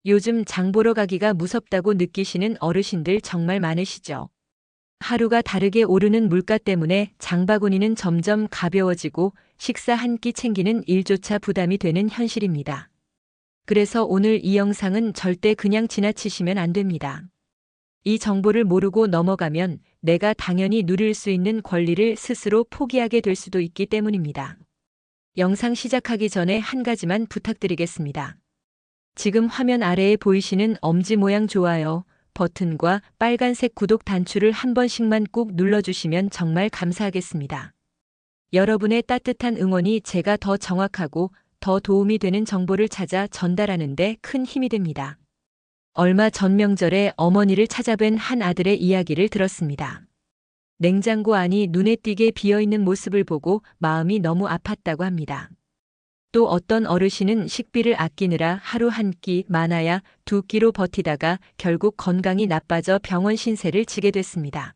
요즘 장 보러 가기가 무섭다고 느끼시는 어르신들 정말 많으시죠? 하루가 다르게 오르는 물가 때문에 장바구니는 점점 가벼워지고 식사 한 끼 챙기는 일조차 부담이 되는 현실입니다. 그래서 오늘 이 영상은 절대 그냥 지나치시면 안 됩니다. 이 정보를 모르고 넘어가면 내가 당연히 누릴 수 있는 권리를 스스로 포기하게 될 수도 있기 때문입니다. 영상 시작하기 전에 한 가지만 부탁드리겠습니다. 지금 화면 아래에 보이시는 엄지 모양 좋아요 버튼과 빨간색 구독 단추를 한 번씩만 꾹 눌러주시면 정말 감사하겠습니다. 여러분의 따뜻한 응원이 제가 더 정확하고 더 도움이 되는 정보를 찾아 전달하는 데 큰 힘이 됩니다. 얼마 전 명절에 어머니를 찾아뵌 한 아들의 이야기를 들었습니다. 냉장고 안이 눈에 띄게 비어있는 모습을 보고 마음이 너무 아팠다고 합니다. 또 어떤 어르신은 식비를 아끼느라 하루 한 끼, 많아야 두 끼로 버티다가 결국 건강이 나빠져 병원 신세를 지게 됐습니다.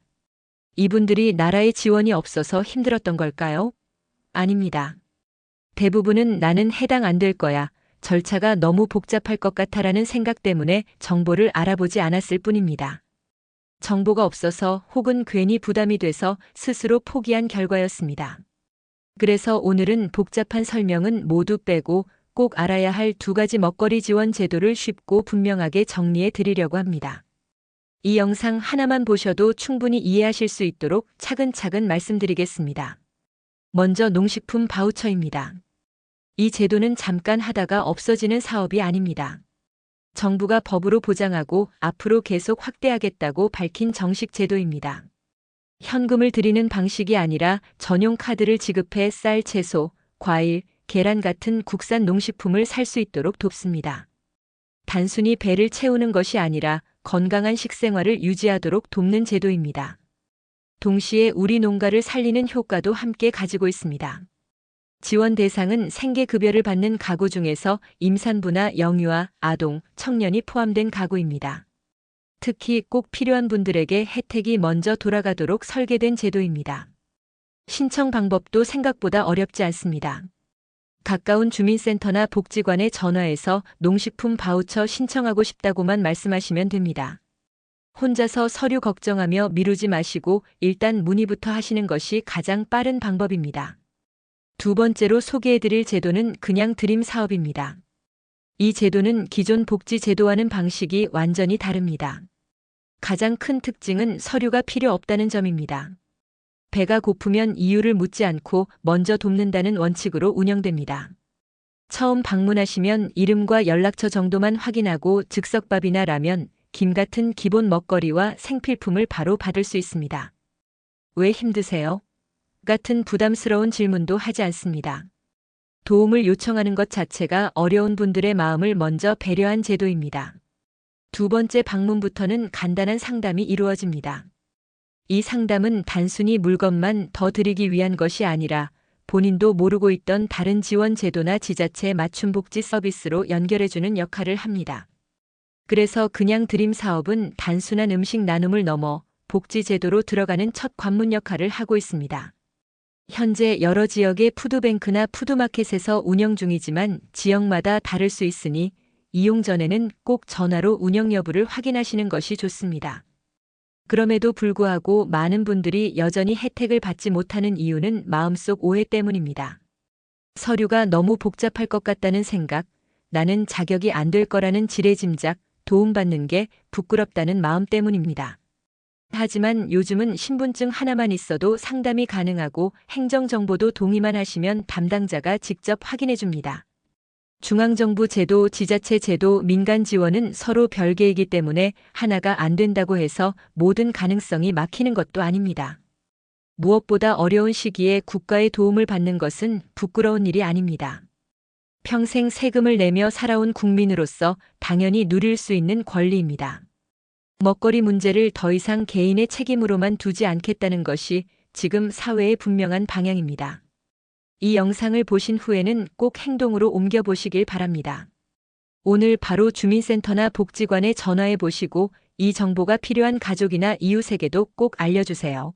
이분들이 나라의 지원이 없어서 힘들었던 걸까요? 아닙니다. 대부분은 나는 해당 안 될 거야, 절차가 너무 복잡할 것 같아라는 생각 때문에 정보를 알아보지 않았을 뿐입니다. 정보가 없어서 혹은 괜히 부담이 돼서 스스로 포기한 결과였습니다. 그래서 오늘은 복잡한 설명은 모두 빼고 꼭 알아야 할 두 가지 먹거리 지원 제도를 쉽고 분명하게 정리해 드리려고 합니다. 이 영상 하나만 보셔도 충분히 이해하실 수 있도록 차근차근 말씀드리겠습니다. 먼저 농식품 바우처입니다. 이 제도는 잠깐 하다가 없어지는 사업이 아닙니다. 정부가 법으로 보장하고 앞으로 계속 확대하겠다고 밝힌 정식 제도입니다. 현금을 드리는 방식이 아니라 전용 카드를 지급해 쌀, 채소, 과일, 계란 같은 국산 농식품을 살 수 있도록 돕습니다. 단순히 배를 채우는 것이 아니라 건강한 식생활을 유지하도록 돕는 제도입니다. 동시에 우리 농가를 살리는 효과도 함께 가지고 있습니다. 지원 대상은 생계급여를 받는 가구 중에서 임산부나 영유아, 아동, 청년이 포함된 가구입니다. 특히 꼭 필요한 분들에게 혜택이 먼저 돌아가도록 설계된 제도입니다. 신청 방법도 생각보다 어렵지 않습니다. 가까운 주민센터나 복지관에 전화해서 농식품 바우처 신청하고 싶다고만 말씀하시면 됩니다. 혼자서 서류 걱정하며 미루지 마시고 일단 문의부터 하시는 것이 가장 빠른 방법입니다. 두 번째로 소개해드릴 제도는 그냥 드림 사업입니다. 이 제도는 기존 복지 제도와는 방식이 완전히 다릅니다. 가장 큰 특징은 서류가 필요 없다는 점입니다. 배가 고프면 이유를 묻지 않고 먼저 돕는다는 원칙으로 운영됩니다. 처음 방문하시면 이름과 연락처 정도만 확인하고 즉석밥이나 라면, 김 같은 기본 먹거리와 생필품을 바로 받을 수 있습니다. 왜 힘드세요? 같은 부담스러운 질문도 하지 않습니다. 도움을 요청하는 것 자체가 어려운 분들의 마음을 먼저 배려한 제도입니다. 두 번째 방문부터는 간단한 상담이 이루어집니다. 이 상담은 단순히 물건만 더 드리기 위한 것이 아니라 본인도 모르고 있던 다른 지원 제도나 지자체 맞춤 복지 서비스로 연결해주는 역할을 합니다. 그래서 그냥 드림 사업은 단순한 음식 나눔을 넘어 복지 제도로 들어가는 첫 관문 역할을 하고 있습니다. 현재 여러 지역의 푸드뱅크나 푸드마켓에서 운영 중이지만 지역마다 다를 수 있으니 이용 전에는 꼭 전화로 운영 여부를 확인하시는 것이 좋습니다. 그럼에도 불구하고 많은 분들이 여전히 혜택을 받지 못하는 이유는 마음속 오해 때문입니다. 서류가 너무 복잡할 것 같다는 생각, 나는 자격이 안 될 거라는 지레짐작, 도움받는 게 부끄럽다는 마음 때문입니다. 하지만 요즘은 신분증 하나만 있어도 상담이 가능하고 행정정보도 동의만 하시면 담당자가 직접 확인해 줍니다. 중앙정부 제도, 지자체 제도, 민간 지원은 서로 별개이기 때문에 하나가 안 된다고 해서 모든 가능성이 막히는 것도 아닙니다. 무엇보다 어려운 시기에 국가의 도움을 받는 것은 부끄러운 일이 아닙니다. 평생 세금을 내며 살아온 국민으로서 당연히 누릴 수 있는 권리입니다. 먹거리 문제를 더 이상 개인의 책임으로만 두지 않겠다는 것이 지금 사회의 분명한 방향입니다. 이 영상을 보신 후에는 꼭 행동으로 옮겨보시길 바랍니다. 오늘 바로 주민센터나 복지관에 전화해 보시고 이 정보가 필요한 가족이나 이웃에게도 꼭 알려주세요.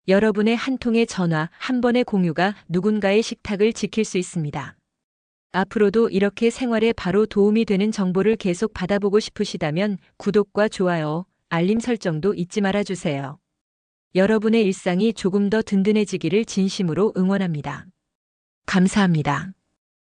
여러분의 한 통의 전화, 한 번의 공유가 누군가의 식탁을 지킬 수 있습니다. 앞으로도 이렇게 생활에 바로 도움이 되는 정보를 계속 받아보고 싶으시다면 구독과 좋아요, 알림 설정도 잊지 말아주세요. 여러분의 일상이 조금 더 든든해지기를 진심으로 응원합니다. 감사합니다.